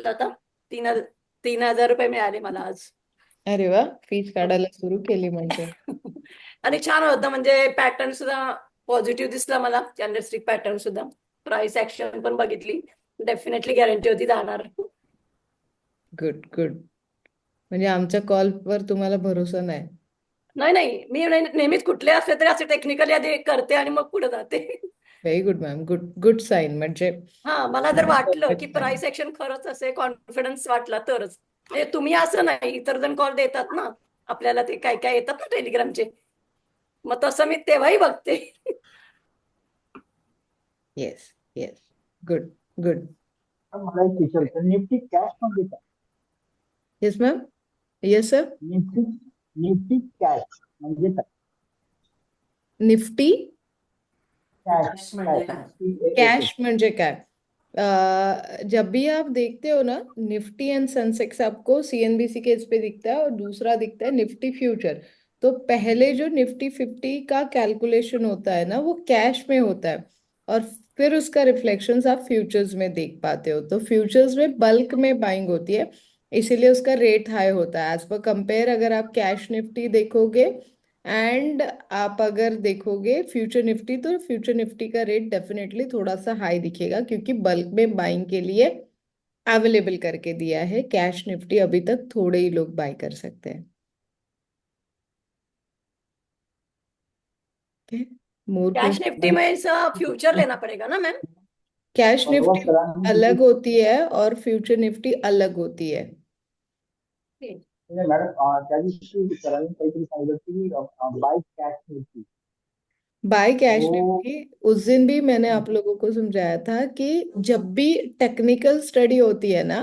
घेतला होता. 3,000 रुपये मिळाले मला आज. अरे वा, फीज काढायला सुरू केली म्हणजे. आणि छान होतं, म्हणजे पॅटर्न सुद्धा पॉझिटिव्ह दिसला मला, कॅन्डलस्टिक पॅटर्न सुद्धा. प्राइस ऍक्शन पण बघितली. डेफिनेटली गॅरंटी होती जाणार. Good good. म्हणजे आमच्या कॉलवर तुम्हाला भरोसा नाही? नाही नाही, मी नेहमीच कुठले असले तरी असे टेक्निकली आधी करते आणि मग पुढे जाते. Very good ma'am, good good sign म्हणजे. हा, मला जर वाटलं की परफेक्ट साईन. प्राइस ऍक्शन खरंच असे, कॉन्फिडन्स वाटला तरच. म्हणजे तुम्ही असं नाही, इतर जण कॉल देतात ना आपल्याला, ते काय काय येतात ना टेलिग्रामचे. मग तसं मी तेव्हाही बघते. Yes yes. Good good. पण मला एक विचारायचं, निफ्टी कॅश म्हणजे काय? Yes ma'am. Yes sir. Nifty Nifty cash म्हणजे काय? निफ्टी कॅश कॅश कैश म्हणजे काय? जब भी आप देखते हो ना, निफ्टी एंड सेंसेक्स आपको सीएनबीसी के इस पे दिखता है और दूसरा दिखता है निफ्टी फ्यूचर। तो पहले जो निफ्टी 50 का कैलकुलेशन होता है ना, वो कैश में होता है, और फिर उसका रिफ्लेक्शंस आप फ्यूचर्स में देख पाते हो। तो फ्यूचर्स में बल्क में बाइंग होती है, इसीलिए उसका रेट हाई होता है एज पर कंपेयर। अगर आप कैश निफ्टी देखोगे एंड आप अगर देखोगे फ्यूचर निफ्टी, तो फ्यूचर निफ्टी का रेट डेफिनेटली थोड़ा सा हाई दिखेगा, क्योंकि बल्क में बाइंग के लिए अवेलेबल करके दिया है। कैश निफ्टी अभी तक थोड़े ही लोग बाय कर सकते हैं। Okay, more cash Nifty question. में फ्यूचर लेना पड़ेगा ना मैम? कैश परवा निफ्टी सरांनी अलग किती? होती है और फ्यूचर निफ्टी अलग होती है। नाही मॅडम, त्या दिवशी सरांनी काहीतरी सांगितलं की by cash Nifty. By cash तो निफ्टी उस दिन भी मैंने आप लोगों को समझाया था कि जब भी टेक्निकल स्टडी होती है ना,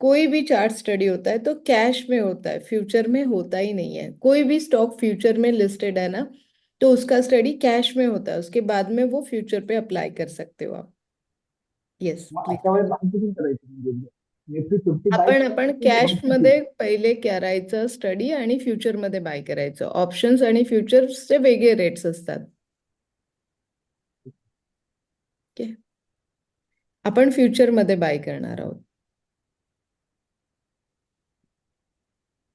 कोई भी चार्ट स्टडी होता है तो कैश में होता है, फ्यूचर में होता ही नहीं है। कोई भी स्टॉक फ्यूचर में लिस्टेड है ना, तो उसका स्टडी कैश में होता है, उसके बाद में वो फ्यूचर पे अप्लाई कर सकते हो आप। Yes mug please. अशा वेळेस बाय कुठून करायची, म्हणजे निफ्टी 50 बाय आपण आपण करायची की कॅश निफ्टी? मध्ये पहिले करायचं स्टडी आणि फ्युचर मध्ये बाय करायचं। ऑप्शन्स आणि फ्युचर्सचे वेगळे रेट्स असतात। ओके, आपण फ्युचर मध्ये बाय करणार आहोत।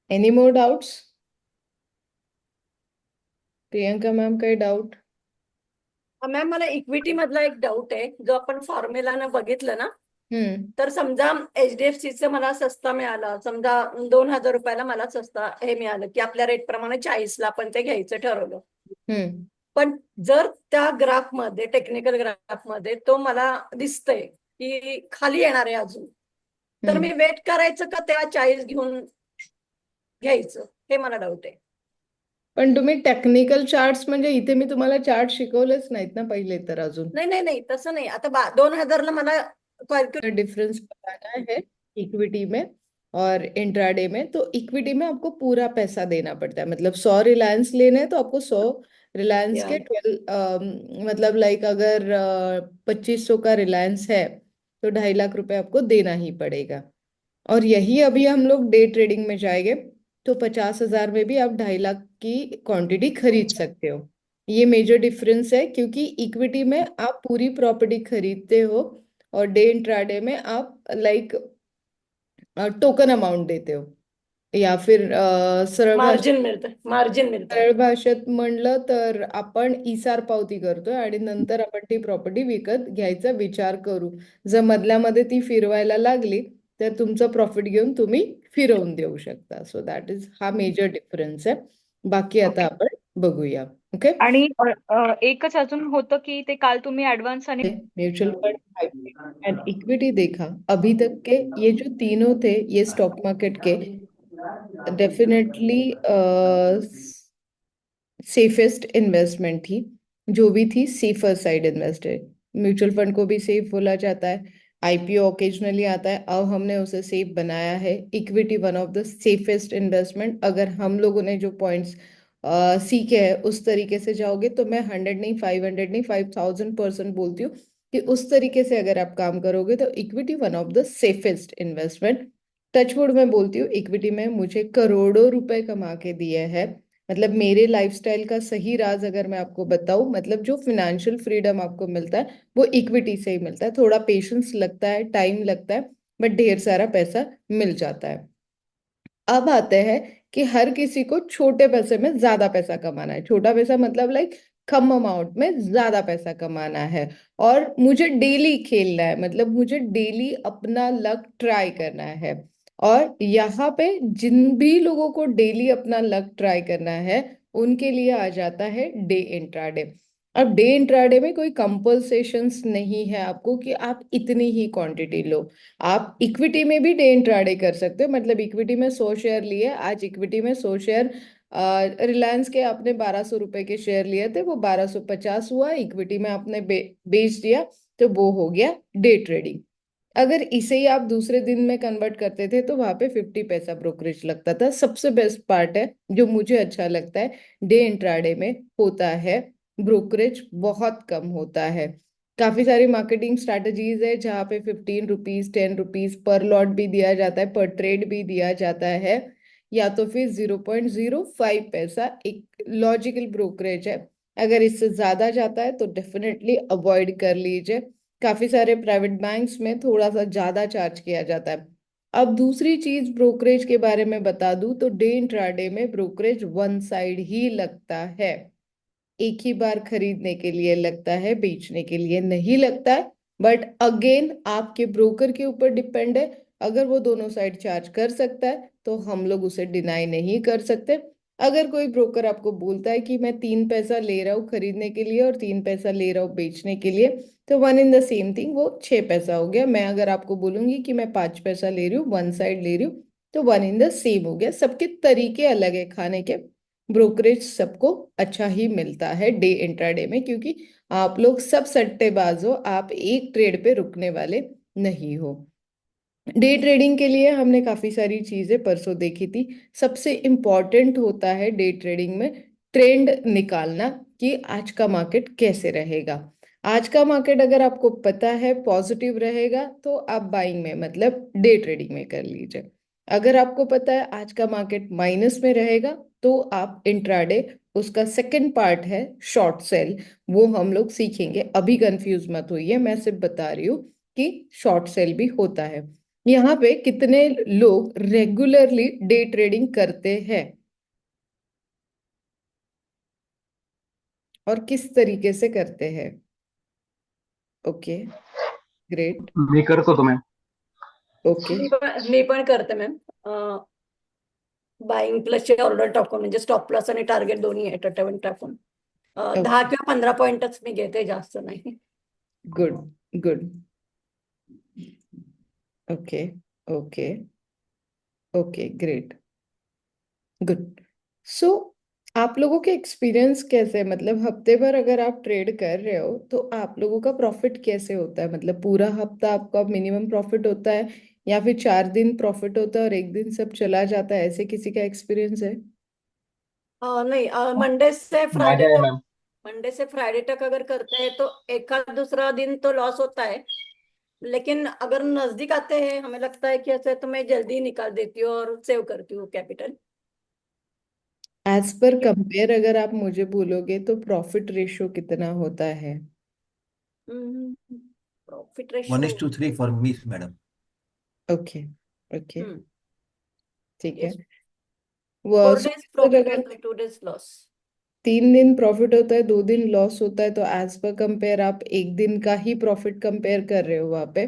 Any more doubts? Priyanka ma'am, काही डाऊट? मॅम, मला इक्विटी मधला एक डाऊट आहे, जो आपण फॉर्म्युलानं बघितलं ना, हम्म तर समजा एचडीएफसीचं मला सस्ता मिळाला, समजा 2,000 रुपयाला मला सस्ता हे मिळालं, की आपल्या रेट प्रमाणे 40ला आपण ते घ्यायचं ठरवलं. हम्म पण जर त्या ग्राफ मध्ये, टेक्निकल ग्राफ मध्ये तो मला दिसतंय की खाली येणार आहे अजून, तर हम्म मी वेट करायचं का तेव्हा 40 घेऊन घ्यायचं? हे मला डाऊट आहे. पण तुम्ही टेक्निकल चार्ट्स म्हणजे इथे मी तुम्हाला चार्ट शिकवलेच नाहीत ना पहिले तर अजून। नाही नाही नाही, तसं नाही. आता 2,000ला मला कॅल्क्युलेट. डिफरेंस बताना है इक्विटी में और इंट्राडे में। तो इक्विटी में आपको पूरा पैसा देना पड़ता है, मतलब 100 रिलायंस लेने हैं तो आपको 100 रिलायंस के 12, मतलब लाइक अगर 2500 का रिलायंस है तो 2.5 लाख रुपए आपको देना ही पड़ेगा। और यही अभी हम लोग डे ट्रेडिंग में जाएंगे तो 50,000 में भी आप 2.5 लाख की क्वांटिटी खरीद सकते हो। ये मेजर डिफरेंस है, क्योंकि इक्विटी में आप पूरी प्रॉपर्टी खरीदते हो और डे इंट्राडे में आप लाइक टोकन अमाउंट देते हो, या फिर सरळ भाषेत, मार्जिन मिळतं, मार्जिन मिळतं. सरळ भाषेत म्हणलं तर आपण इसार पावती करतोय आणि नंतर आपण ती प्रॉपर्टी विकत घ्यायचा विचार करू। जर मधल्यामध्ये ती फिरवायला लागली तर तुमचं प्रॉफिट घेऊन तुम्ही फिरवून देऊ शकता। सो दॅट इज हा मेजर डिफरन्स आहे। बाकी आता ओके. आपण बघूया। ओके, आणि एकच अजून होतं की ते काल तुम्ही ऍडव्हान्स आणि mutual fund, hybrid and equity देखा। अभी तक के ये जो तीनों थे, ये स्टॉक मार्केट के डेफिनेटली सेफेस्ट इन्वेस्टमेंट थी। जो भी थी safer side invested. Mutual fund को भी सेफ बोला जाता है, आईपीओ ओकेजनली आता है, अब हमने उसे सेफ बनाया है। Equity one of the safest investment. अगर हम लोगों ने जो पॉइंट्स सीखे हैं उस तरीके से जाओगे तो मैं 100 नहीं, 500 नहीं, 5,000% बोलती हूँ कि उस तरीके से अगर आप काम करोगे तो equity one of the safest investment. Touchwood में बोलती हूँ, इक्विटी में मुझे करोड़ों रुपए कमा के दिए हैं। मतलब मेरे लाइफस्टाइल का सही राज अगर मैं आपको बताऊं, मतलब जो फाइनेंशियल फ्रीडम आपको मिलता है वो इक्विटी से ही मिलता है। थोड़ा पेशेंस लगता है, टाइम लगता है, बट ढेर सारा पैसा मिल जाता है। अब आते हैं कि हर किसी को छोटे पैसे में ज्यादा पैसा कमाना है। छोटा पैसा मतलब लाइक कम अमाउंट में ज्यादा पैसा कमाना है, और मुझे डेली खेलना है, मतलब मुझे डेली अपना लक ट्राई करना है। और यहाँ पे जिन भी लोगों को डेली अपना लक ट्राई करना है, उनके लिए आ जाता है डे इंट्राडे। अब डे इंट्राडे में कोई कंपल्सेशंस नहीं है आपको कि आप इतनी ही क्वांटिटी लो। आप इक्विटी में भी डे इंट्राडे कर सकते हो, मतलब इक्विटी में 100 शेयर लिए, आज इक्विटी में 100 शेयर, रिलायंस के आपने 1200 रुपए के शेयर लिए थे, वो 1250 हुआ, इक्विटी में आपने बेच दिया, तो वो हो गया डे ट्रेडिंग। अगर इसे ही आप दूसरे दिन में कन्वर्ट करते थे तो वहां पे 50 पैसा ब्रोकरेज लगता था। सबसे बेस्ट पार्ट है, जो मुझे अच्छा लगता है, डे इंट्राडे में होता है ब्रोकरेज बहुत कम होता है। काफी सारी मार्केटिंग स्ट्रैटेजीज है जहाँ पे 15 रुपीज 10 रुपीज पर लॉट भी दिया जाता है, पर ट्रेड भी दिया जाता है, या तो फिर 0.05 पैसा एक लॉजिकल ब्रोकरेज है। अगर इससे ज्यादा जाता है तो डेफिनेटली अवॉइड कर लीजिए। काफी सारे प्राइवेट बैंक्स में थोड़ा सा ज्यादा चार्ज किया जाता है। अब दूसरी चीज ब्रोकरेज के बारे में बता दूं तो डे इंट्राडे में ब्रोकरेज वन साइड ही लगता है। एक ही बार खरीदने के लिए लगता है, बेचने के लिए नहीं लगता है। बट अगेन आपके ब्रोकर के ऊपर डिपेंड है। अगर वो दोनों साइड चार्ज कर सकता है तो हम लोग उसे डिनाई नहीं कर सकते। अगर कोई ब्रोकर आपको बोलता है कि मैं 3 पैसा ले रहा हूँ खरीदने के लिए और 3 पैसा ले रहा हूँ बेचने के लिए, तो one in the same thing, वो 6 पैसा हो गया। मैं अगर आपको बोलूंगी कि मैं 5 पैसा ले रही हूँ, वन साइड ले रही हूँ, तो वन इन द सेम हो गया। सबके तरीके अलग है खाने के। ब्रोकरेज सबको अच्छा ही मिलता है डे इंट्राडे में, क्योंकि आप लोग सब सट्टेबाज हो, आप एक ट्रेड पे रुकने वाले नहीं हो। डे ट्रेडिंग के लिए हमने काफी सारी चीजें परसों देखी थी। सबसे इम्पोर्टेंट होता है डे ट्रेडिंग में ट्रेंड निकालना, कि आज का मार्केट कैसे रहेगा। आज का मार्केट अगर आपको पता है पॉजिटिव रहेगा तो आप बाइंग में, मतलब डे ट्रेडिंग में कर लीजिए। अगर आपको पता है आज का मार्केट माइनस में रहेगा तो आप इंट्राडे, उसका सेकंड पार्ट है शॉर्ट सेल, वो हम लोग सीखेंगे। अभी कंफ्यूज मत होइए, मैं सिर्फ बता रही हूँ कि शॉर्ट सेल भी होता है। यहाँ पे कितने लोग रेगुलरली डे ट्रेडिंग करते हैं और किस तरीके से करते हैं? Okay, great. मी करतो तुम्ही. ओके, मी पण करते मॅम. बाईंग प्लसचे ऑर्डर टाकून, म्हणजे स्टॉप प्लस आणि टार्गेट दोन्ही एट टाकून 10 किंवा 15 पॉइंटच मी घेते, जास्त नाही. Good, good, okay, okay, okay, great, good. So आप लोगों के एक्सपीरियंस कैसे है? मतलब हफ्ते भर अगर आप ट्रेड कर रहे हो तो आप लोगों का प्रॉफिट कैसे होता है? मतलब पूरा हफ्ता आपका मिनिमम प्रॉफिट होता है, या फिर 4 दिन प्रॉफिट होता है और एक दिन सब चला जाता है? ऐसे किसी का एक्सपीरियंस है? नहीं, मंडे से फ्राइडे माझ्या आहे तक, मॅम. मंडे से फ्राइडे तक अगर करते हैं तो एक आध दूसरा दिन तो लॉस होता है. लेकिन अगर नजदीक आते हैं, हमें लगता है कि ऐसे, तो मैं जल्दी निकाल देती हूँ और सेव करती हूँ कैपिटल. एज पर कंपेयर अगर आप मुझे बोलोगे तो प्रॉफिट रेशो कितना होता है? Profit 1:3 ratio. for me, madam. Okay, okay, ठीक है। यस. वो 4 days सर प्रॉफिट अगर होता है, 2 days लॉस. 3 दिन प्रॉफिट होता है, 2 दिन लॉस होता है, तो एज पर कंपेयर आप एक दिन का ही प्रॉफिट कंपेयर कर रहे हो वहां पे।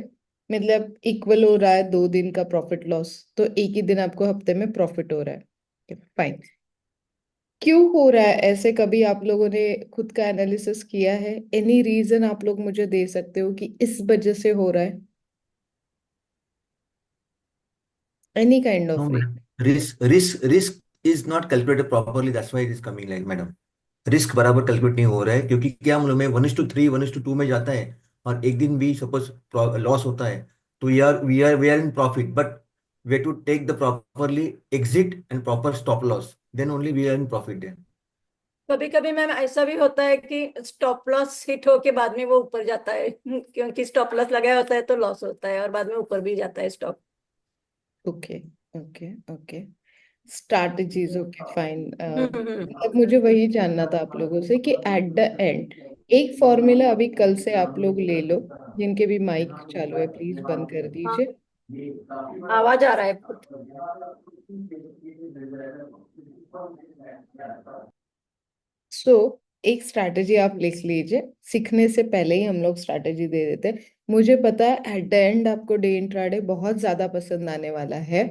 मतलब इक्वल हो रहा है 2 दिन का प्रॉफिट लॉस, तो एक ही दिन आपको हफ्ते में प्रॉफिट हो रहा है। फाइन। क्यों हो रहा है ऐसे? कभी आप लोगों ने खुद का एनालिसिस किया है? एनी रीजन आप लोग मुझे दे सकते हो कि इस वजह से हो रहा है? Any kind No, of reason? madam. Risk is not calculated properly. That's why it is coming like, madam. Risk बराबर कैलकुलेट नहीं हो रहा है, क्योंकि क्या मालूम है, 1:3 1:2 में जाता है, और एक दिन भी सपोज लॉस होता है, तो we are in profit, but way to take the properly exit and proper stop loss, then only we are in profit. कभी कभी मैम ऐसा भी होता है कि स्टॉप लॉस हिट होके बाद में वो ऊपर जाता है, क्योंकि स्टॉप लॉस लगाया होता है तो लॉस होता है, और बाद में ऊपर भी जाता है stock. Okay, okay, okay, strategies, okay, fine. Hmm. मतलब मुझे वही जानना था आप लोगों से कि एट द एंड एक फॉर्मूला अभी कल से आप लोग ले लो। जिनके भी माइक चालू है प्लीज बंद कर हाँ. दीजिए। आवाज आ रहा है बहुत। सो एक स्ट्रैटेजी आप लिख लीजिए। सीखने से पहले ही हम लोग स्ट्रैटेजी दे देते हैं। मुझे पता है एट द एंड आपको डे इंट्राडे बहुत ज्यादा पसंद आने वाला है।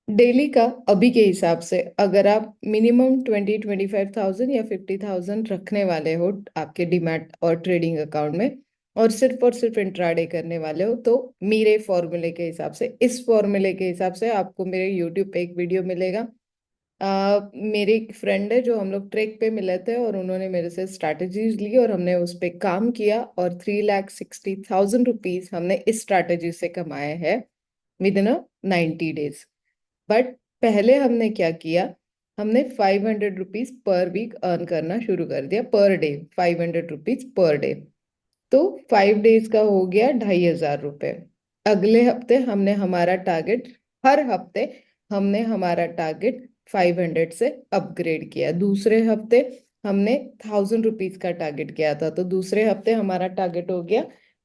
डेली का अभी के हिसाब से अगर आप मिनिमम 25,000 या 50,000 रखने वाले हो आपके डीमैट और ट्रेडिंग अकाउंट में, और सिर्फ इंट्राडे करने वाले हो, तो मेरे फॉर्मूले के हिसाब से, इस फॉर्मूले के हिसाब से आपको मेरे यूट्यूब पे एक वीडियो मिलेगा। मेरे एक फ्रेंड है जो हम लोग ट्रेक पे मिले थे और उन्होंने मेरे से स्ट्रैटेजीज ली और हमने उस पे काम किया और 3,60,000 रुपीज हमने इस स्ट्रैटेजी से कमाए हैं विद इन 90 डेज। बट पहले हमने क्या किया, हमने 500 रुपीज पर वीक अर्न करना शुरू कर दिया, per day 500 rupees per day. तो 5 डेज का हो गया 2,500 रुपये। अगले हफ्ते हमने हमारा टारगेट, हर हफ्ते हमने हमारा टारगेट 500 से अपग्रेड किया। दूसरे हफ्ते हमने 1,000 रुपीज का टारगेट किया था, तो दूसरे हफ्ते हमारा टारगेट हो गया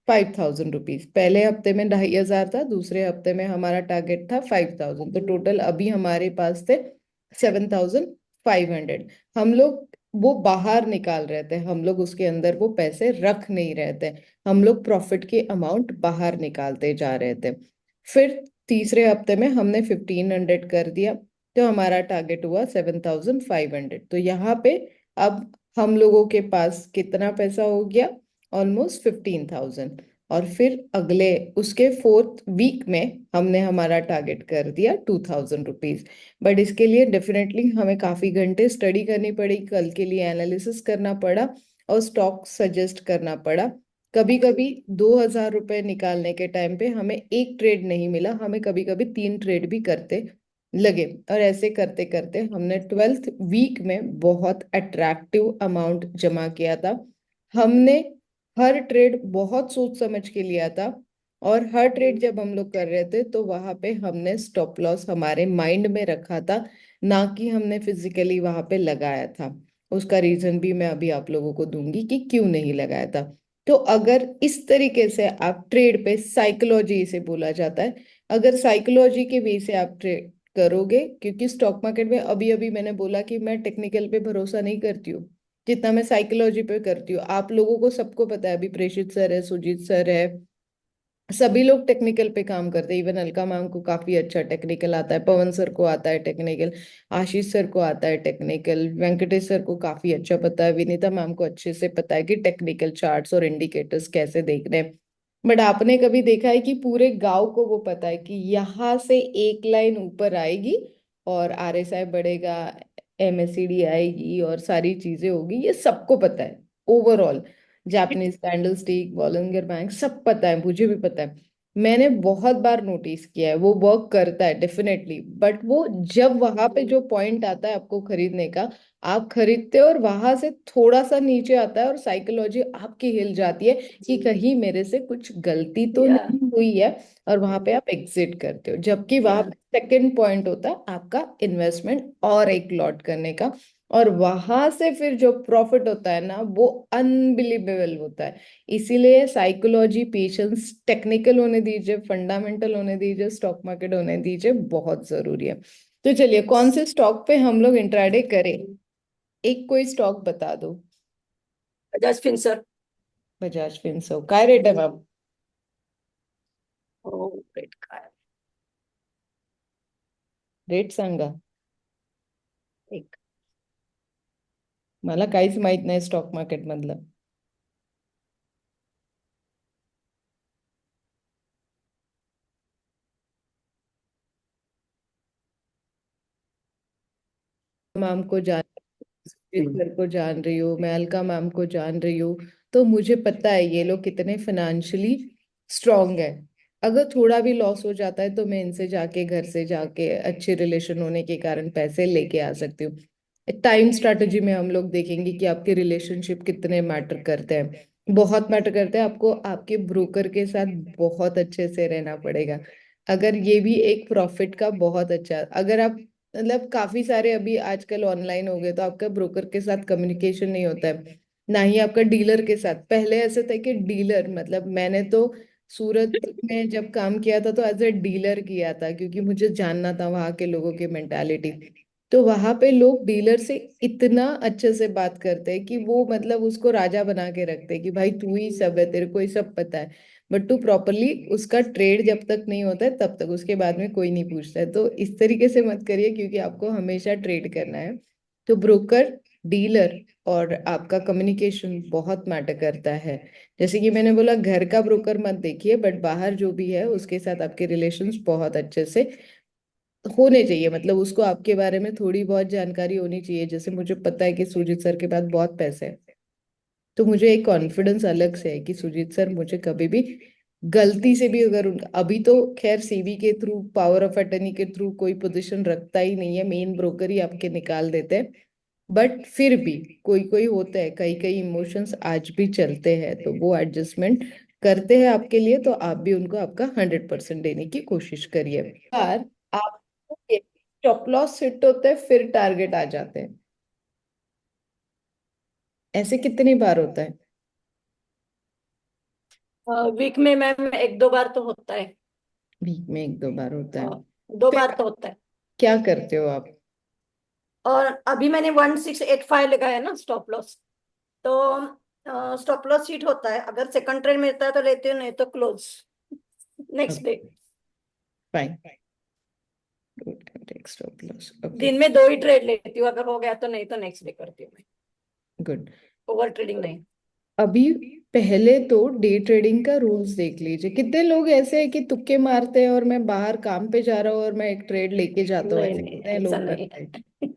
5,000 रुपीज। पहले हफ्ते में 2,500 था, दूसरे हफ्ते में हमारा टारगेट था 5,000, तो टोटल अभी हमारे पास थे 7,500। हम लोग वो बाहर निकाल रहे थे, हम लोग उसके अंदर वो पैसे रख नहीं रहे थे, हम लोग प्रॉफिट की अमाउंट बाहर निकालते जा रहे थे। फिर तीसरे हफ्ते में हमने 1,500 कर दिया, तो हमारा टारगेट हुआ 7,500। तो यहाँ पे अब हम लोगों के पास कितना पैसा हो गया, ऑलमोस्ट 15,000। और फिर अगले उसके 4th वीक में हमने हमारा टारगेट कर दिया 2,000 रुपीज। बट इसके लिए डेफिनेटली हमें काफी घंटे स्टडी करनी पड़ी, कल के लिए एनालिसिस करना पड़ा और स्टॉक सजेस्ट करना पड़ा। कभी कभी 2,000 रुपये निकालने के टाइम पे हमें एक ट्रेड नहीं मिला, हमें कभी कभी 3 ट्रेड भी करते लगे, और ऐसे करते करते हमने 12th वीक में बहुत अट्रैक्टिव अमाउंट जमा किया था। हमने हर ट्रेड बहुत सोच समझ के लिया था, और हर ट्रेड जब हम लोग कर रहे थे तो वहां पे हमने स्टॉप लॉस हमारे माइंड में रखा था, ना कि हमने फिजिकली वहां पे लगाया था। उसका रीजन भी मैं अभी आप लोगों को दूंगी कि क्यों नहीं लगाया था। तो अगर इस तरीके से आप ट्रेड पे, साइकोलॉजी इसे बोला जाता है, अगर साइकोलॉजी के वे से आप ट्रेड करोगे, क्योंकि स्टॉक मार्केट में अभी अभी मैंने बोला कि मैं टेक्निकल पे भरोसा नहीं करती हूँ जितना मैं साइकोलॉजी पे करती हूँ। आप लोगों को सबको पता है, अभी प्रेषित सर है, सुजीत सर है, सभी लोग टेक्निकल पे काम करते हैं। इवन अलका मैम को काफी अच्छा टेक्निकल आता है, पवन सर को आता है टेक्निकल, आशीष सर को आता है टेक्निकल, वेंकटेश सर को काफी अच्छा पता है, विनीता मैम को अच्छे से पता है कि टेक्निकल चार्ट्स और इंडिकेटर्स कैसे देखने हैं। बट आपने कभी देखा है कि पूरे गांव को वो पता है कि यहाँ से एक लाइन ऊपर आएगी और आरएसआई बढ़ेगा, एमएससीडी आएगी और सारी चीजें होगी, ये सबको पता है overall. Japanese candle stick, Bollinger bank, सब पता है, मुझे भी पता है। मैंने बहुत बार नोटिस किया है, वो वर्क करता है डेफिनेटली। बट वो जब वहां पे जो पॉइंट आता है आपको खरीदने का, आप खरीदते हो और वहां से थोड़ा सा नीचे आता है और साइकोलॉजी आपकी हिल जाती है कि कहीं मेरे से कुछ गलती तो या नहीं हुई है, और वहां पे आप एग्जिट करते हो। जबकि वहां या पे सेकेंड पॉइंट होता है आपका इन्वेस्टमेंट और एक लॉट करने का, और वहां से फिर जो प्रॉफिट होता है ना, वो अनबिलीवेबल होता है। इसीलिए साइकोलॉजी, पेशेंस, टेक्निकल होने दीजिए, फंडामेंटल होने दीजिए, स्टॉक मार्केट होने दीजिए, बहुत जरूरी है। तो चलिए, कौन से स्टॉक पे हम लोग इंट्राडे करें? एक कोई स्टॉक बता दो। बजाज फिनसर। बजाज फिंसर्व काय रेट आहे मॅम? हो, रेट काय रेट सांगा, एक मला काहीच माहित नाही स्टॉक मार्केट मधलं। मैम को जान, सर को जान रही हूँ, मैं अलका मैम को जान रही हूँ, तो मुझे पता है ये लोग कितने फाइनेंशियली स्ट्रांग है। अगर थोड़ा भी लॉस हो जाता है तो मैं इनसे जाके, घर से जाके, अच्छे रिलेशन होने के कारण पैसे लेके आ सकती हूँ। टाइम स्ट्रैटेजी में हम लोग देखेंगे कि आपके रिलेशनशिप कितने मैटर करते हैं, बहुत मैटर करते हैं। आपको आपके ब्रोकर के साथ बहुत अच्छे से रहना पड़ेगा। अगर ये भी एक प्रॉफिट का बहुत अच्छा, अगर आप मतलब काफी सारे अभी आजकल ऑनलाइन हो गए, तो आपका ब्रोकर के साथ कम्युनिकेशन नहीं होता है, ना ही आपका डीलर के साथ। पहले ऐसे था कि डीलर, मतलब मैंने तो सूरत में जब काम किया था तो एज ए डीलर किया था, क्योंकि मुझे जानना था वहाँ के लोगों की मेंटालिटी। तो वहां पे लोग डीलर से इतना अच्छे से बात करते हैं कि वो मतलब उसको राजा बना के रखते हैं कि भाई तू ही सब है, तेरे को ही सब पता है। बट तू प्रॉपरली उसका ट्रेड जब तक नहीं होता है तब तक उसके बाद में कोई नहीं पूछता है। तो इस तरीके से मत करिए, क्योंकि आपको हमेशा ट्रेड करना है। तो ब्रोकर, डीलर और आपका कम्युनिकेशन बहुत मैटर करता है। जैसे कि मैंने बोला, घर का ब्रोकर मत देखिए, बट बाहर जो भी है उसके साथ आपके रिलेशंस बहुत अच्छे से होने चाहिए। मतलब उसको आपके बारे में थोड़ी बहुत जानकारी होनी चाहिए। जैसे मुझे पता है कि सुजीत सर के पास बहुत पैसे हैं, तो मुझे एक कॉन्फिडेंस अलग से है कि सुजीत सर मुझे कभी भी गलती से भी, अगर उनका अभी तो खैर सीवी के थ्रू, पावर ऑफ अटर्नी के थ्रू कोई पोजीशन रखता ही नहीं है, मेन ब्रोकर ही आपके निकाल देते हैं। बट फिर भी कोई कोई होता है, कई कई इमोशंस आज भी चलते हैं, तो वो एडजस्टमेंट करते हैं आपके लिए। तो आप भी उनको आपका 100% देने की कोशिश करिए। यार, आपको स्टॉप लॉस हिट होते हैं फिर टारगेट आ जाते हैं, ऐसे कितनी बार होता है? वीक में मैम एक दो बार तो होता है। वीक में एक दो बार होता है? 2 बार फिर तो होता है। क्या करते हो आप? और अभी मैंने 1685 लगाया ना स्टॉप लॉस। तो स्टॉप लॉस हिट होता है, अगर सेकंड ट्रेड मिलता है तो लेती हूँ, नहीं तो close next day. Fine, stop loss, okay, दिन में 2 ही ट्रेड लेती हूँ, अगर हो गया तो, नहीं तो नेक्स्ट डे करती हूँ मैं। गुड। ओवर ट्रेडिंग नहीं। अभी पहले तो डे ट्रेडिंग का रूल्स देख लीजिए। कितने लोग ऐसे हैं कि तुक्के मारते हैं और मैं बाहर काम पे जा रहा हूँ और मैं एक ट्रेड लेके जाता हूँ, नहीं ऐसे नहीं, कितने ऐसा लोग नहीं करते हैं? है।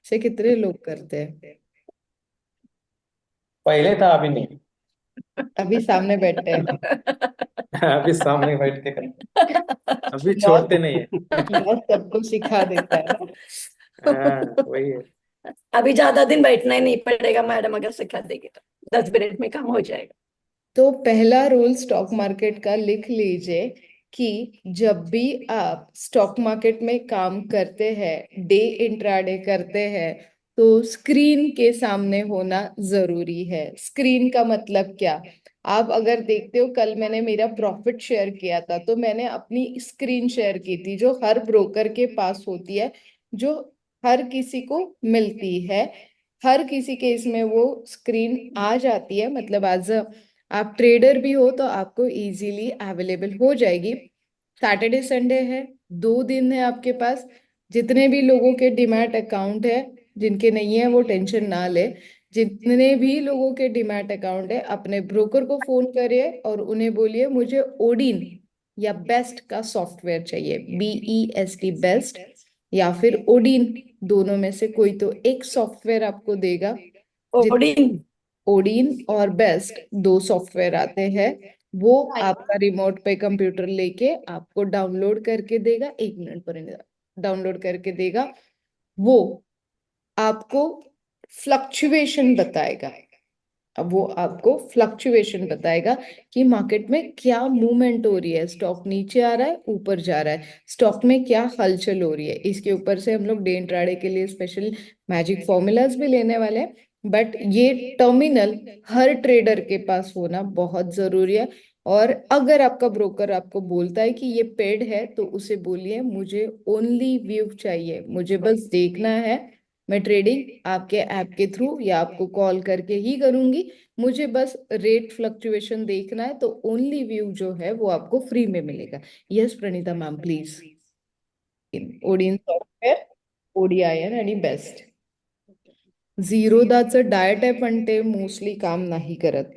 ऐसे कितने लोग करते हैं? पहले था, अभी नहीं। अभी सामने बैठते हैं। अभी सामने बैठ के करते हैं। अभी लॉस, छोड़ते नहीं है। लॉस सबको सिखा देता है ना। हाँ, वही है। अभी ज्यादा दिन बैठना ही नहीं पड़ेगा मैडम, अगर सिखा देगी तो 10 मिनट में काम हो जाएगा। तो पहला रूल स्टॉक मार्केट का लिख लीजिए कि जब भी आप स्टॉक मार्केट में काम करते हैं, डे इंट्राडे करते हैं, तो स्क्रीन के सामने होना जरूरी है। स्क्रीन का मतलब क्या? आप अगर देखते हो, कल मैंने मेरा प्रॉफिट शेयर किया था, तो मैंने अपनी स्क्रीन शेयर की थी, जो हर ब्रोकर के पास होती है, जो हर किसी को मिलती है। हर किसी के इसमें वो स्क्रीन आ जाती है, मतलब एज आप ट्रेडर भी हो तो आपको इजीली अवेलेबल हो जाएगी। सैटरडे संडे है, 2 दिन है आपके पास। जितने भी लोगों के डीमैट अकाउंट है, जिनके नहीं है वो टेंशन ना ले। जितने भी लोगों के डीमैट अकाउंट है, अपने ब्रोकर को फोन करिए और उन्हें बोलिए मुझे ओडिन या बेस्ट का सॉफ्टवेयर चाहिए, BEST बेस्ट या फिर ओडिन, दोनों में से कोई तो एक सॉफ्टवेयर आपको देगा। ओडिन। ओडिन और बेस्ट दो सॉफ्टवेयर आते हैं, वो आपका रिमोट पे कंप्यूटर लेके आपको डाउनलोड करके देगा। 1 मिनट पर डाउनलोड करके देगा। वो आपको फ्लक्चुएशन बताएगा। अब वो आपको फ्लक्चुएशन बताएगा कि मार्केट में क्या मूवमेंट हो रही है, स्टॉक नीचे आ रहा है, ऊपर जा रहा है, स्टॉक में क्या हलचल हो रही है। इसके ऊपर से हम लोग डे इंट्राडे के लिए स्पेशल मैजिक फॉर्मूलाज भी लेने वाले हैं। बट ये टर्मिनल हर ट्रेडर के पास होना बहुत जरूरी है। और अगर आपका ब्रोकर आपको बोलता है कि ये पेड है, तो उसे बोलिए मुझे ओनली व्यू चाहिए, मुझे बस देखना है। मैं ट्रेडिंग आपके ऐप के थ्रू या आपको कॉल करके ही करूंगी, मुझे बस रेट फ्लक्चुएशन देखना है। तो ओनली व्यू जो है वो आपको फ्री में मिलेगा। Yes Praneeta ma'am, please. Odin software, ODIN आणि बेस्ट. झिरोदाचं डायट आहे पण ते मोस्टली काम नाही करत.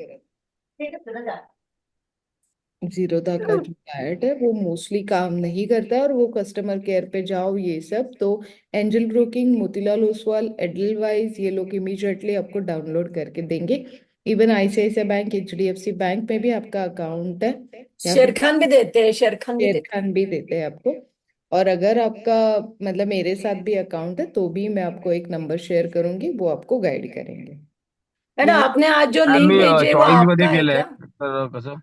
जीरोधा का जो डायट है वो मोस्टली काम नहीं करता है, और वो कस्टमर केयर पे जाओ ये सब तो angel broking, Motilal Oswal, Edelweiss, ये लोग इमीडिएटली आपको डाउनलोड करके देंगे। Even ICICI bank, HDFC bank में भी आपका अकाउंट है, या शेर फिर खान भी देते हैं, शेर खान भी शेर देते खान भी देते हैं आपको। और अगर आपका मतलब मेरे साथ भी अकाउंट है तो भी मैं आपको एक नंबर शेयर करूंगी, वो आपको गाइड करेंगे। हैं। मैडम यहाँ आपने आज जो मॅम लिंक मी भेजी है वो चॉईस मध्ये आपका है केलंय क्या? तर कसं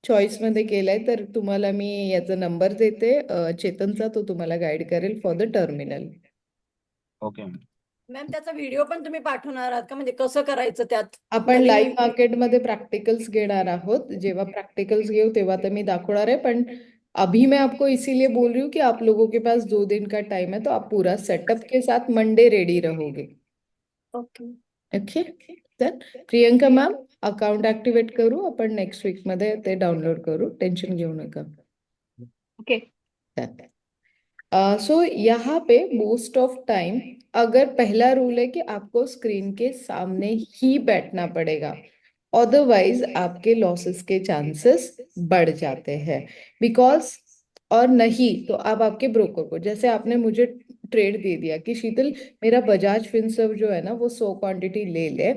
चॉईस मध्ये केलाय तर तुम्हाला मी याचा नंबर देते, चेतनचा, तो तुम्हाला गाईड करेल for the terminal. Okay ma'am. Ma'am त्याचा व्हिडिओ पण तुम्ही पाठवणार आहात का, म्हणजे कसं करायचं त्यात? आपण नवीन लाईव्ह मार्केटमध्ये प्रैक्टिकल्स घेणार आहोत. जेव्हा प्रैक्टिकल्स घेऊ तेव्हा तर मी दाखवणार आहे, पण अभी मैं आपको इसीलिए बोल रही हूँ कि आप लोगों के पास 2 दिन का टाइम है, तो आप पूरा सेटअप के साथ मंडे रेडी रहोगे. ओके. ओके. तर प्रियंका मॅम, अकाउंट ऍक्टिव्हेट करू आपण नेक्स्ट वीक मध्ये, ते डाउनलोड करू, टेंशन घेऊ नका. ओके. सो यहाँ पे मोस्ट ऑफ टाइम अगर पहला रूल है कि आपको स्क्रीन के सामने ही बैठना पड़ेगा, अदरवाइज आपके लॉसेस के चांसेस बढ़ जाते हैं. बिकॉज और नहीं तो आप आपके ब्रोकर को, जैसे आपने मुझे ट्रेड दे दिया कि शीतल मेरा बजाज फिनसर्व जो है ना वो 100 क्वांटिटी ले ले,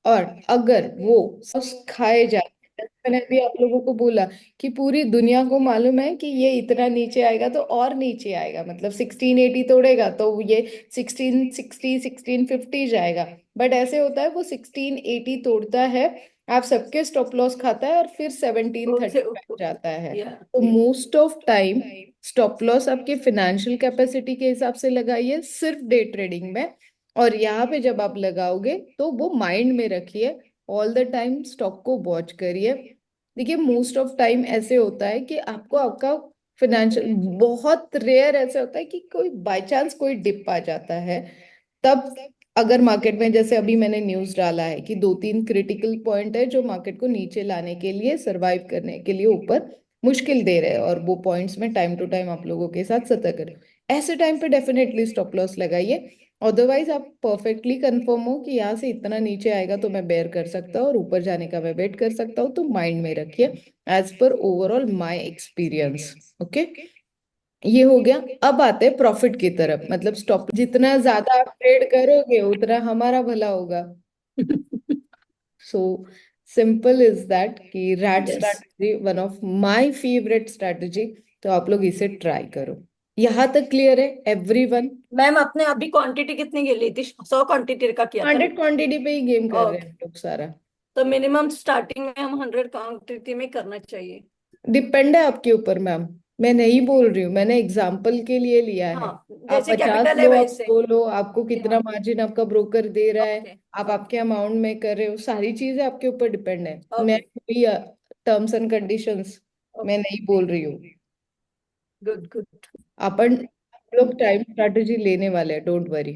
और अगर वो खाए जाए, जैसे मैंने अभी आप लोगों को बोला कि पूरी दुनिया को मालूम है कि ये इतना नीचे आएगा तो और नीचे आएगा, मतलब 1680 तोड़ेगा तो ये 1660 1650 जाएगा, बट ऐसे होता है वो 1680 तोड़ता है, आप सबके स्टॉप लॉस खाता है और फिर 1730 पे जाता है. तो most of time stop loss आपके फाइनेंशियल कैपेसिटी के हिसाब से लगाइए सिर्फ डे ट्रेडिंग में, और यहाँ पे जब आप लगाओगे तो वो माइंड में रखिए, ऑल द टाइम स्टॉक को वॉच करिए. देखिए मोस्ट ऑफ टाइम ऐसे होता है कि आपको आपका फाइनेंशियल, बहुत रेयर ऐसे होता है कि कोई बाय चांस कोई डिप आ जाता है, तब अगर मार्केट में, जैसे अभी मैंने न्यूज डाला है कि 2-3 क्रिटिकल पॉइंट है जो मार्केट को नीचे लाने के लिए, सरवाइव करने के लिए ऊपर मुश्किल दे रहे हैं, और वो पॉइंट्स में टाइम टू टाइम आप लोगों के साथ सतर्क करें. ऐसे टाइम पे डेफिनेटली स्टॉप लॉस लगाइए. अदरवाइज आप परफेक्टली कंफर्म हो कि यहाँ से इतना नीचे आएगा तो मैं बेयर कर सकता हूँ और ऊपर जाने का मैं वेट कर सकता हूँ, तो माइंड में रखिए as per overall my experience. Okay, ये हो गया. अब आते हैं प्रॉफिट की तरफ, मतलब स्टॉप जितना ज्यादा आप ट्रेड करोगे उतना हमारा भला होगा. सो सिंपल इज दैट कि rat Yes. Strategy one of my favourite strategy, तो आप लोग इसे ट्राई करो. यहाँ तक क्लियर है एवरीवन? मैम आपने अभी क्वांटिटी कितनी ली थी? 100 क्वांटिटी का किया था ना? 100 क्वांटिटी पे ही गेम कर रहे ओके. हैं हम लोग सारा. तो मिनिमम स्टार्टिंग में हम 100 क्वांटिटी में करना चाहिए. डिपेंड है आपके ऊपर मैम, मैं नहीं बोल रही हूँ, मैंने एग्जाम्पल के लिए लिया है. हाँ, आप जैसे 50 कैपिटल है लो, आप वैसे. 100 लो, आपको कितना मार्जिन आपका ब्रोकर दे रहा है, ओके. आप आपके अमाउंट में कर रहे हो, सारी चीजें आपके ऊपर डिपेंड है. मैं ओके. कोई टर्म्स एंड कंडीशंस मैं नहीं बोल रही हूँ. Good good. अपन हम लोग टाइम स्ट्रैटेजी लेने वाले हैं, डोंट वरी.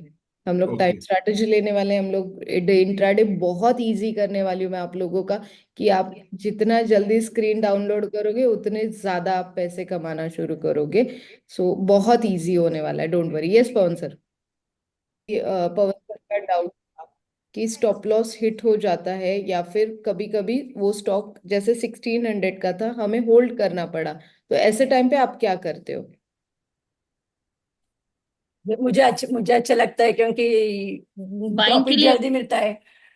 हम लोग टाइम ओके. स्ट्रैटेजी लेने वाले हैं. हम लोग डे इंट्राडे बहुत इजी करने वाली हूँ मैं आप लोगों का, कि आप जितना जल्दी स्क्रीन डाउनलोड करोगे उतने ज्यादा आप पैसे कमाना शुरू करोगे. सो बहुत इजी होने वाला है, don't worry. Yes Pawan sir. Pawan sir का डाउट था कि स्टॉप लॉस हिट हो जाता है, या फिर कभी कभी वो स्टॉक जैसे 1600 का था हमें होल्ड करना पड़ा, तो ऐसे टाइम पे आप क्या करते हो? मुझे अच्छा लगता है क्योंकि बाइंग के प्रॉफिट लिए जल्दी मिलता है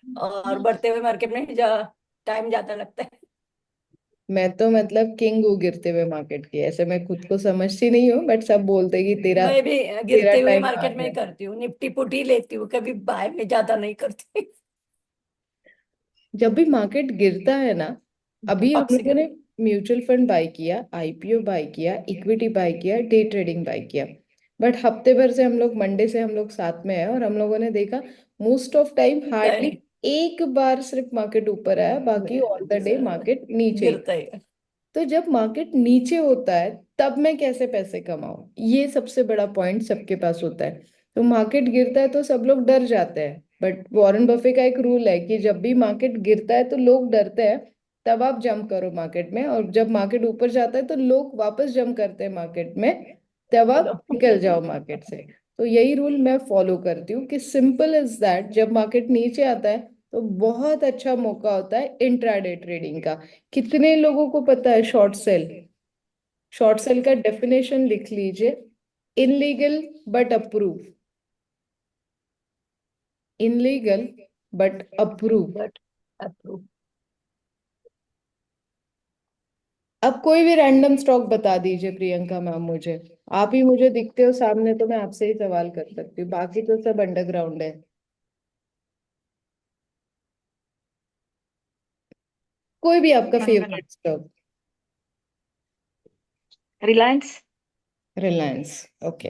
और बढ़ते हुए मार्केट में टाइम ज्यादा लगता है. मैं तो मतलब किंग हूँ गिरते हुए मार्केट की, ऐसे मैं खुद को समझती नहीं हूँ, बट सब बोलते हैं कि तेरा मैं भी तेरा गिरते हुए टाइम आ मार्केट में ही गया. करती हूँ, निफ्टी पुटी लेती हूँ, कभी बाय में ज्यादा नहीं करती. जब भी मार्केट गिरता है ना, अभी हम वापसी लोगों कर. ने म्यूचुअल फंड बाय किया, आईपीओ बाय किया, इक्विटी बाय किया, डे ट्रेडिंग बाय किया, बट हफ्ते भर से हम लोग, मंडे से हम लोग साथ में हैं, और हम लोगों ने देखा मोस्ट ऑफ टाइम गिरता हार्डली है. एक बार सिर्फ मार्केट ऊपर आया, बाकी ऑल द डे मार्केट नीचे ही. गिरता है. तो जब मार्केट नीचे होता है तब मैं कैसे पैसे कमाऊं, ये सबसे बड़ा पॉइंट सबके पास होता है. तो मार्केट गिरता है तो सब लोग डर जाते हैं, बट वॉरेन बफे का एक रूल है कि जब भी मार्केट गिरता है तो लोग डरते हैं, तब आप जंप करो मार्केट में, और जब मार्केट ऊपर जाता है तो लोग वापस जंप करते हैं मार्केट में, तब आप चलो. निकल जाओ मार्केट से. तो यही रूल मैं फॉलो करती हूँ कि सिंपल इज दैट, जब मार्केट नीचे आता है तो बहुत अच्छा मौका होता है इंट्राडे ट्रेडिंग का. कितने लोगों को पता है शॉर्ट सेल? शॉर्ट सेल का डेफिनेशन लिख लीजिए, illegal but approve. Illegal but approve. But approve. अब कोई भी रैंडम स्टॉक बता दीजिए प्रियंका मैम मुझे, आप ही मुझे दिखते हो सामने तो मैं आपसे ही सवाल कर सकती हूँ, बाकी तो सब अंडरग्राउंड है. कोई भी आपका favourite stock. Reliance. Reliance. Okay.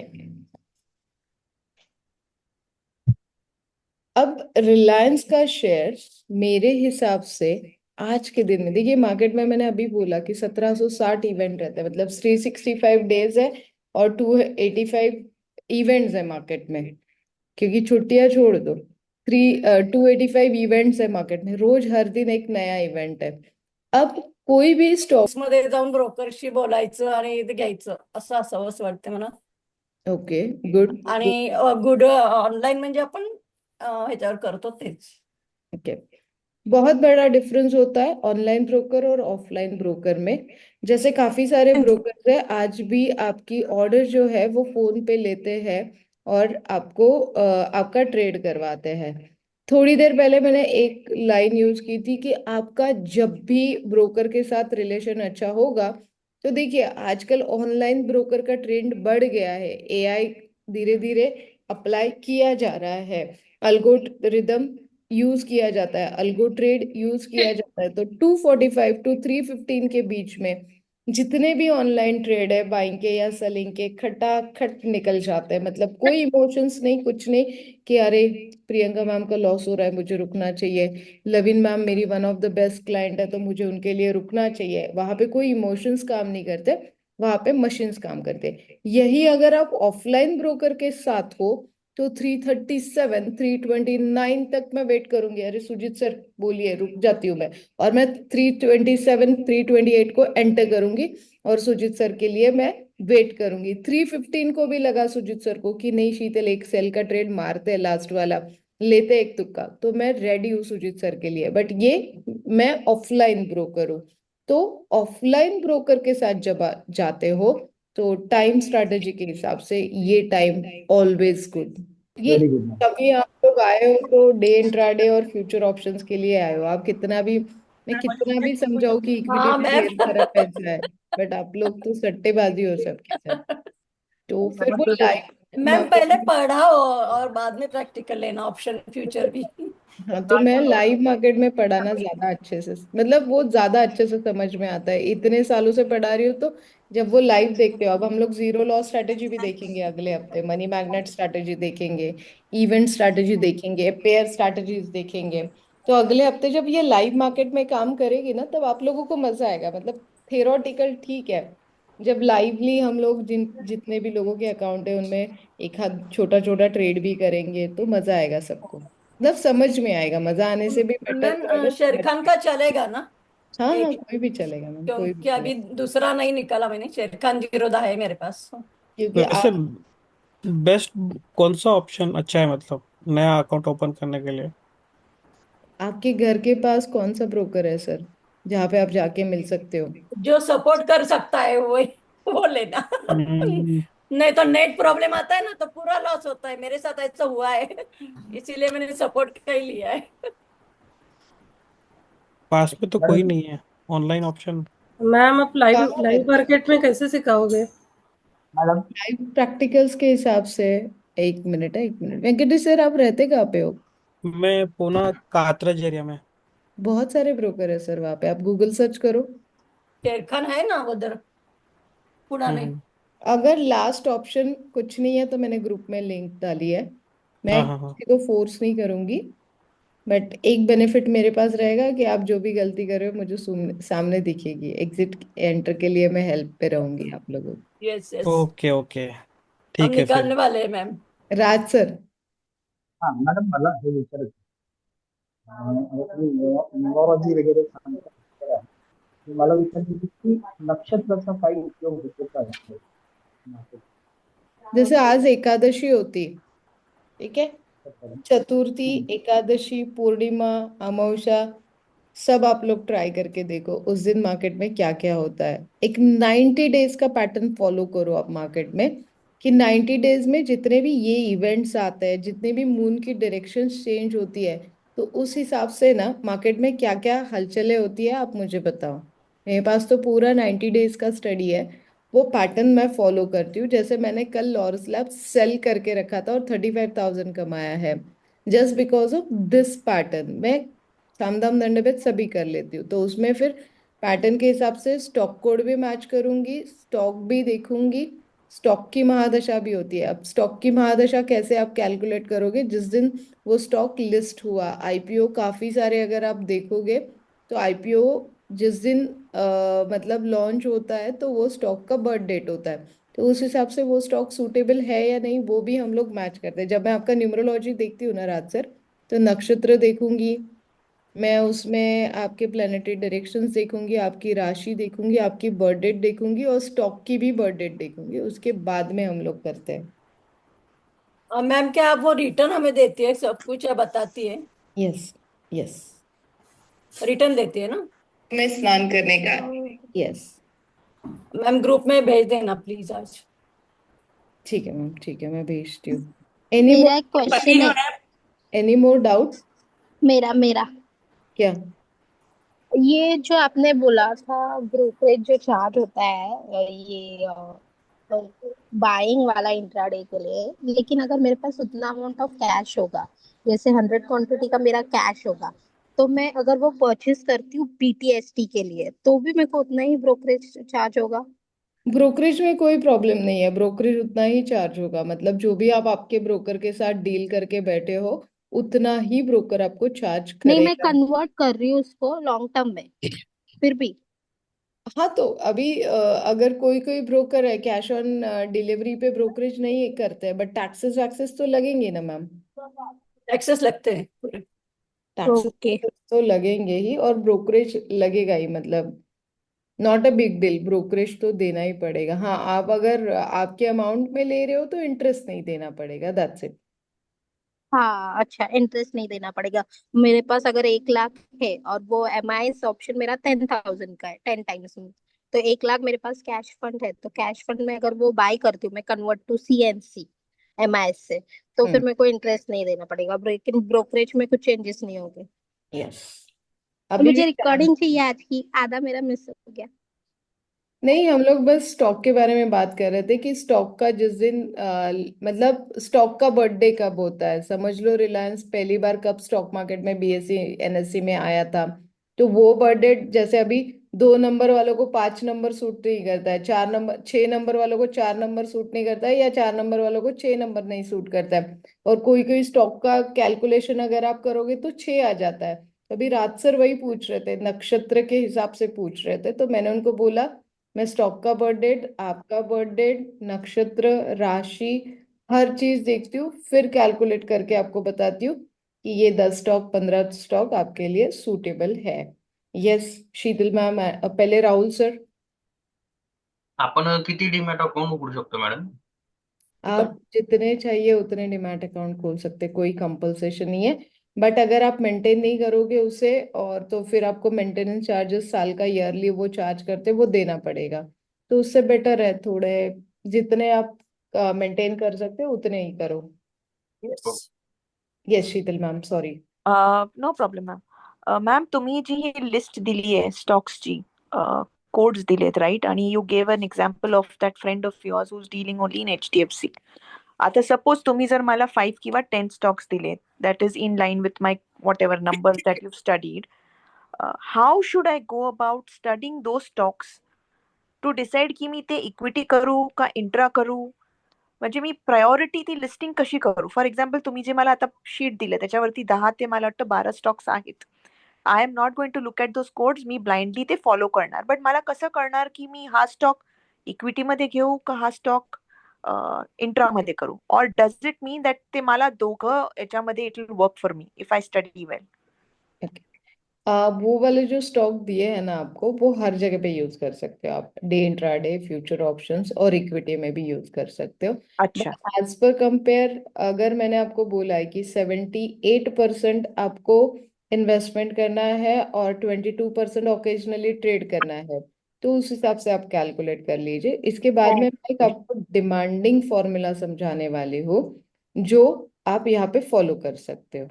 अब रिलायंस का शेयर मेरे हिसाब से आज के दिन में, देखिए मार्केट में मैंने अभी बोला कि 1760 इवेंट रहते हैं, मतलब 365 डेज है और 285 इवेंट्स है मार्केट में, क्योंकि छुट्टियां छोड़ दो। 285 इवेंट्स है मार्केट में, रोज हर दिन एक नया इवेंट है। अब कोई भी स्टॉक, मध्ये जाऊन ब्रोकरशी बोलायचं आणि ते घ्यायचं असं असावं असं वाटतं मला. ओके गुड, आणि गुड ऑनलाईन म्हणजे आपण ह्याच्यावर करतो तेच. ओके। बहुत बड़ा डिफरेंस होता है ऑनलाइन ब्रोकर और ऑफलाइन ब्रोकर में। जैसे काफी सारे ब्रोकर्स है आज भी आपकी ऑर्डर जो है वो फोन पे लेते हैं और आपको आपका ट्रेड करवाते हैं। थोड़ी देर पहले मैंने एक लाइन यूज की थी कि आपका जब भी ब्रोकर के साथ रिलेशन अच्छा होगा, तो देखिए आजकल ऑनलाइन ब्रोकर का ट्रेंड बढ़ गया है, एआई धीरे धीरे अप्लाई किया जा रहा है, अल्गोरिदम यूज किया जाता है, अल्गो ट्रेड यूज किया जाता है। तो 245 टू 315 के बीच में जितने भी ऑनलाइन ट्रेड है बाइंग के या सेलिंग के, खटाखट निकल जाते हैं, मतलब कोई इमोशंस नहीं, कुछ नहीं कि अरे प्रियंका मैम का लॉस हो रहा है मुझे रुकना चाहिए, लविन मैम मेरी one of the best client है तो मुझे उनके लिए रुकना चाहिए। वहां पे कोई इमोशंस काम नहीं करते, वहां पे मशीन्स काम करते। यही अगर आप ऑफलाइन ब्रोकर के साथ हो तो 337 329 तक मैं वेट करूंगी, अरे सुजीत सर बोलिए रुक जाती हूँ मैं, और मैं 327 328 को एंटर करूंगी और सुजीत सर के लिए मैं वेट करूंगी। 315 को भी लगा सुजीत सर को कि नहीं शीतल एक सेल का ट्रेड मारते हैं लास्ट वाला, लेते एक तुक्का, तो मैं रेडी हूँ सुजीत सर के लिए। बट ये मैं ऑफलाइन ब्रोकर हूँ। तो ऑफलाइन ब्रोकर के साथ जब आप जाते हो तो टाइम स्ट्रैटेजी के हिसाब से ये टाइम ऑलवेज गुड। ये वेरी गुड मैम। कभी आप लोग आए हो तो डे इंट्राडे और फ्यूचर ऑप्शंस के लिए आए हो, आप कितना भी, मैं कितना भी समझाऊं कि इक्विटी हाँ में मैम. ढेर सारा पैसा है, बट आप लोग तो सट्टेबाजी हो सबके साथ। तो फिर वो लाइव मैम पहले मार्केट, पढ़ा और बाद में प्रैक्टिकल लेना ऑप्शन फ्यूचर भी. हाँ तो मैं लाइव मार्केट में पढ़ाना ज्यादा अच्छे से, मतलब वो ज्यादा अच्छे से समझ में आता है, इतने सालों से पढ़ा रही हूँ तो जब वो लाइव देखते हो। अब हम लोग जीरो लॉस स्ट्रैटेजी भी देखेंगे अगले हफ्ते, मनी मैग्नेट स्ट्रैटेजी देखेंगे, इवेंट स्ट्रैटेजी देखेंगे, पेयर स्ट्रैटेजीज देखेंगे। तो अगले हफ्ते जब ये लाइव मार्केट में काम करेगी ना तब आप लोगों को मजा आएगा। मतलब थियोरटिकल ठीक है, जब लाइवली हम लोग जितने भी लोगों के अकाउंट है उनमें एक हाथ छोटा छोटा ट्रेड भी करेंगे तो मजा आएगा सबको, मतलब समझ में आएगा। मजा आने से भी बेटर तो मैम अगर शेर समझ खान में, का चलेगा ना? हाँ हाँ एक, कोई भी चलेगा मैम, कोई भी क्योंकि चलेगा। अभी दूसरा नहीं निकाला मैंने, शेर खान जीरोधा है मेरे पास. क्योंकि वैसे बेस्ट कौन सा ऑप्शन अच्छा है मतलब नया अकाउंट ओपन करने के लिए? आपके घर के पास कौन सा ब्रोकर है सर जहाँ पे आप जाके मिल सकते हो? जो सपोर्ट कर सकता है वही वो लेना. हम्म, नहीं तो नेट प्रॉब्लम आता है ना तो पूरा लॉस होता है, मेरे साथ ऐसा हुआ है. इसीलिए मैंने सपोर्ट का ही लिया है. पास में तो कोई मैडम नहीं है ऑनलाइन ऑप्शन। मैम आप लाइव कहाँ लाइव रहते मार्केट में कैसे सिखाओगे? मैडम लाइव प्रैक्टिकल्स के हिसाब से, एक मिनट है, एक मिनट, वेंकटेश सर आप रहते कहाँ पे हो? मैं पूना कात्रज एरिया में। बहुत सारे ब्रोकर है सर वहाँ पे, आप गूगल सर्च करो। शेर खान है ना उधर पुणे. हम्म। अगर लास्ट ऑप्शन कुछ नहीं है तो मैंने ग्रुप में लिंक डाली है, मैं हाँ हाँ हाँ। किसी को फोर्स नहीं करूंगी। बट एक बेनिफिट मेरे पास रहेगा कि आप जो भी गलती कर रहे हो मुझे सामने दिखेगी, एग्जिट एंटर के लिए मैं हेल्प पे रहूंगी आप लोगों की। Yes yes. ओके ओके, हम ठीक है फिर। निकालने वाले हैं मैम. राज सर, हां मॅडम मला हे विचारायचं न्यूमरॉलॉजी वगैरे सांगता आहे. मला विचारायचं होतं की नक्षत्राचा काही उपयोग होतो का यामध्ये? जैसे आज एकादशी होती, ठीक है, नक्षत्राचा. चतुर्थी, एकादशी, पूर्णिमा, अमावस्या, सब आप लोग ट्राई करके देखो उस दिन मार्केट में क्या क्या होता है। एक 90 डेज का पैटर्न फॉलो करो आप मार्केट में, कि 90 डेज में जितने भी ये इवेंट्स आते हैं, जितने भी मून की डायरेक्शन चेंज होती है, तो उस हिसाब से ना मार्केट में क्या क्या हलचलें होती है आप मुझे बताओ। मेरे पास तो पूरा 90 डेज का स्टडी है, वो पैटर्न मैं फॉलो करती हूँ। जैसे मैंने कल लॉरस लैब सेल करके रखा था और 35,000 कमाया है, just because of this pattern. मैं सामदाम दंड भेद सभी कर लेती हूँ, तो उसमें फिर पैटर्न के हिसाब से स्टॉक कोड भी मैच करूंगी, स्टॉक भी देखूंगी, स्टॉक की महादशा भी होती है। अब स्टॉक की महादशा कैसे आप कैलकुलेट करोगे? जिस दिन वो स्टॉक लिस्ट हुआ, आईपीओ काफी सारे अगर आप देखोगे तो आईपीओ जिस दिन मतलब लॉन्च होता है तो वो स्टॉक का बर्थ डेट होता है। तो उस हिसाब से वो स्टॉक सूटेबल है या नहीं वो भी हम लोग मैच करते हैं। जब मैं आपका न्यूमरोलॉजी देखती हूँ ना राज सर, तो नक्षत्र देखूंगी मैं, उसमें आपके प्लेनेटरी डायरेक्शंस देखूंगी, आपकी राशि देखूंगी, आपकी बर्थ डेट देखूंगी और स्टॉक की भी बर्थ डेट देखूंगी, उसके बाद में हम लोग करते हैं। मैम क्या आप वो रिटर्न हमें देती है सब कुछ या बताती है? Yes, yes. रिटर्न देती है ना? में स्नान करने का। यस। मैम ग्रुप में भेज देना प्लीज आज। ठीक है मैम, ठीक है, मैं भेजती हूँ। एनी मेरा एक मोर क्वेश्चन है। Any more doubt? मेरा मेरा क्या? ये जो आपने बोला था ब्रोकरेज जो चार्ज होता है ये बाइंग वाला इंट्राडे के लिए, लेकिन अगर मेरे पास उतना अमाउंट ऑफ कैश होगा, जैसे 100 क्वांटिटी का मेरा कैश होगा, तो मैं अगर वो परचेज करती हूँ बीटीएसटी के लिए तो भी मेरे को उतना ही ब्रोकरेज चार्ज होगा? ब्रोकरेज में कोई प्रॉब्लम नहीं है, ब्रोकरेज उतना ही चार्ज होगा। मतलब जो भी आप आपके ब्रोकर के साथ डील करके बैठे हो उतना ही ब्रोकर आपको चार्ज नहीं, मैं करेगा। कन्वर्ट कर रही हूँ उसको लॉन्ग टर्म में, फिर भी। हाँ, तो अभी अगर कोई कोई ब्रोकर है कैश ऑन डिलीवरी पे ब्रोकरेज नहीं करते हैं, बट टैक्सेस वैक्सेस तो लगेंगे ना मैम। एक्सेस लगते हैं पूरे। Taxes okay. तो लगेंगे ही और ब्रोकरेज लगेगा ही, मतलब not a big deal, brokerage तो देना ही पड़ेगा। हाँ, आप अगर आपके अमाउंट में ले रहे हो तो इंटरेस्ट नहीं देना पड़ेगा, दैट्स इट। हाँ अच्छा, इंटरेस्ट नहीं देना पड़ेगा। मेरे पास अगर 1 लाख है और वो एमआई ऑप्शन मेरा 10,000 का है, 10 टाइम्स में, तो 1 लाख मेरे पास कैश फंड है, तो कैश फंड में अगर वो बाय करती हूँ मैं कन्वर्ट टू सीएनसी एमआई से, तो फिर हम्म। मेरे को इंटरेस्ट नहीं देना पड़ेगा, लेकिन ब्रोकरेज में कुछ चेंजेस नहीं होंगे। यस। और अभी भी मुझे रिकॉर्डिंग चाहिए आज की, आधा मेरा मिस हो गया। नहीं, हम लोग बस स्टॉक के बारे में बात कर रहे थे कि स्टॉक का जिस दिन मतलब स्टॉक का बर्थडे कब होता है, समझ लो रिलायंस पहली बार कब स्टॉक मार्केट में बीएससी एनएससी में आया था, तो वो बर्थडे जैसे अभी 2 नंबर वालों को 5 नंबर सूट नहीं करता है, 4 नंबर 6 नंबर वालों को 4 नंबर सूट नहीं करता है, या 4 नंबर वालों को 6 नंबर नहीं सूट करता है। और कोई कोई स्टॉक का कैलकुलेशन अगर आप करोगे तो 6 आ जाता है। अभी राज सर वही पूछ रहे थे, नक्षत्र के हिसाब से पूछ रहे थे, तो मैंने उनको बोला मैं स्टॉक का बर्थ डेट, आपका बर्थ डेट, नक्षत्र, राशि, हर चीज देखती हूँ, फिर कैलकुलेट करके आपको बताती हूँ कि ये 10 स्टॉक 15 स्टॉक आपके लिए सूटेबल है। यस शीतल मैम, पहले राहुल सर। आपण किती डीमॅट अकाउंट उघडू शकतो मॅडम? आप जितने चाहिए उतने डिमैट अकाउंट खोल सकते हैं, कोई कंपल्सेशन नहीं है। बट अगर आप मेंटेन नहीं करोगे उसे और तो फिर आपको मेंटेनेंस चार्जेस साल का ईयरली वो चार्ज करते हैं वो देना पड़ेगा। तो उससे बेटर है थोड़े, जितने आप मेंटेन कर सकते हो उतने ही करो। Yes. Yes Sheetal ma'am, sorry. No problem ma'am. Ma'am तुम्ही जी ही लिस्ट दिली आहे स्टॉक्सची, कोड्स दिलेत राईट, आणि you gave an example of that friend of yours whose dealing only in HDFC. आता सपोज तुम्ही जर मला 5 किंवा 10 स्टॉक्स दिलेत, that is in line with my whatever numbers that you studied, how should I go about studying those stocks to decide की मी ते equity करू का इंट्रा करू? म्हणजे मी प्रायोरिटी ती लिस्टिंग कशी करू? फॉर एक्झाम्पल तुम्ही जे मला आता शीट दिले त्याच्यावरती 10 ते मला वाटतं 12 स्टॉक्स आहेत. I am not going to look at those codes, मी ब्लाइंडली ते फॉलो करणार. बट मला कसं कळणार की मी हा स्टॉक इक्विटीमध्ये घेऊ का हा स्टॉक इंट्रामध्ये करू? Or does it mean that ते मला दोघं याच्यामध्ये it will work for me if I study well? वो वाले जो स्टॉक दिए हैं ना आपको, वो हर जगह पे यूज कर सकते हो आप, डे इंट्राडे, फ्यूचर ऑप्शंस और इक्विटी में भी यूज कर सकते हो। अच्छा. बट एज पर कंपेयर, अगर मैंने आपको बोला है कि 78% आपको इन्वेस्टमेंट करना है और 22% ओकेजनली ट्रेड करना है, तो उस हिसाब से आप कैलकुलेट कर लीजिए। इसके बाद में मैं एक आपको डिमांडिंग फॉर्मूला समझाने वाली हूँ जो आप यहाँ पे फॉलो कर सकते हो।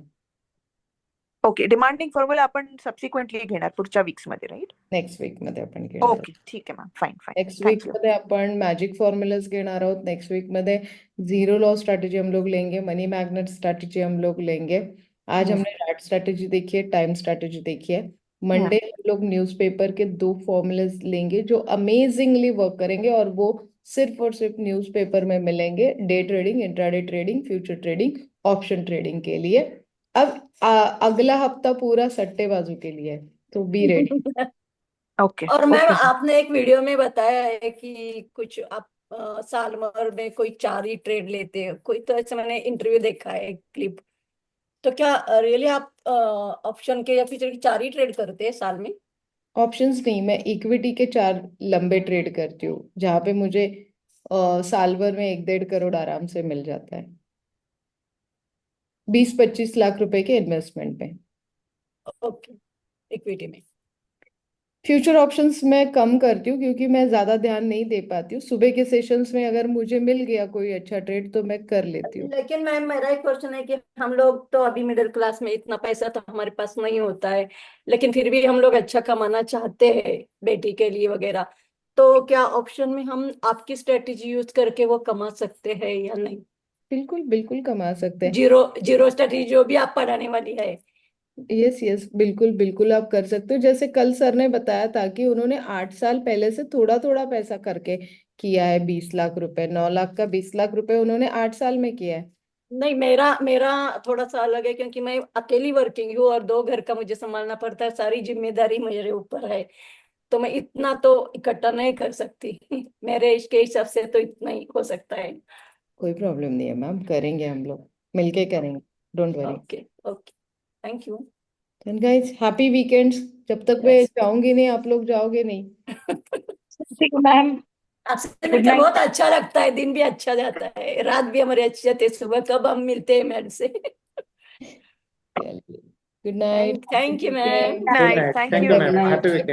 ओके, डिमांडिंग फॉर्म्युला आपण सबसिक्वेंटली घेणार पुढच्या वीक्स मध्ये, राईट? नेक्स्ट वीक मध्ये आपण घेणार आहोत. ओके, ठीक आहे ma'am, fine fine. Next week thank you. मध्ये आपण मॅजिक फॉर्म्युलाज घेणार आहोत. नेक्स्ट वीक मध्ये जीरो लॉ स्ट्रैटेजी हम लोग लेंगे, मनी मैग्नेट स्ट्रैटेजी हम लोग लेंगे। आज हमने रैट स्ट्रैटेजी देखी है, टाइम स्ट्रैटेजी देखी है। मंडे हम लोग न्यूज़पेपर के 2 फॉर्मूलेस लेंगे जो अमेजिंगली वर्क करेंगे, और वो सिर्फ और सिर्फ न्यूज़पेपर में मिलेंगे, day trading, intraday trading, future trading, option trading के लिए। अब अगला हफ्ता पूरा सट्टेबाजों के लिए है, तो बी रेडी। ओके और मैम ओके आपने एक वीडियो में बताया है कि कुछ आप साल भर में कोई 4 ही ट्रेड लेते हैं, कोई तो ऐसे मैंने इंटरव्यू देखा है क्लिप। तो क्या रियली आप ऑप्शन के या फ्यूचर के 4 ही ट्रेड करते हैं साल में? ऑप्शंस नहीं, मैं इक्विटी के 4 लंबे ट्रेड करती हूँ, जहाँ पे मुझे साल भर में 1-1.5 करोड़ आराम से मिल जाता है, 20-25 लाख रुपए के इन्वेस्टमेंट में। ओके, इक्विटी में। फ्यूचर ऑप्शंस मैं कम करती हूँ क्योंकि मैं ज्यादा ध्यान नहीं दे पाती हूँ। सुबह के सेशंस में अगर मुझे मिल गया कोई अच्छा ट्रेड तो मैं कर लेती हूँ। लेकिन मैम मेरा एक क्वेश्चन है कि हम लोग तो अभी मिडिल क्लास में, इतना पैसा तो हमारे पास नहीं होता है, लेकिन फिर भी हम लोग अच्छा कमाना चाहते हैं बेटी के लिए वगैरह। तो क्या ऑप्शन में हम आपकी स्ट्रेटेजी यूज करके वो कमा सकते हैं या नहीं? बिल्कुल बिल्कुल कमा सकते हैं। जीरो जीरो स्ट्रेटेजी जो भी आप पढ़ाने वाली है। यस यस, बिल्कुल बिल्कुल आप कर सकते हो। जैसे कल सर ने बताया था कि उन्होंने 8 साल पहले से थोड़ा थोड़ा पैसा करके किया है, 20 लाख रुपए, 9 लाख का 20 लाख रुपए उन्होंने 8 साल में किया है। नहीं, मेरा मेरा थोड़ा सा अलग है, क्योंकि मैं अकेली वर्किंग हूँ और 2 घर का मुझे संभालना पड़ता है, सारी जिम्मेदारी मेरे ऊपर है। तो मैं इतना तो इकट्ठा नहीं कर सकती। मेरे एज के हिसाब से तो इतना ही हो सकता है। कोई प्रॉब्लम नहीं है मैम, करेंगे हम लोग, मिलके करेंगे, don't worry. Okay okay, thank you. Then guys, happy weekends. जब तक मैं यस। जाऊंगी नहीं आप लोग जाओगे नहीं। ठीक है मैम। आपसे गुड मिलकर नाइट। बहुत अच्छा लगता है, दिन भी अच्छा जाता है, रात भी हमारे अच्छे जाते हैं, सुबह कब हम मिलते हैं मैम से। Good night, happy thank you ma'am. Weekend. Night, thank Thank you you, very ma'am. Much. Happy weekend.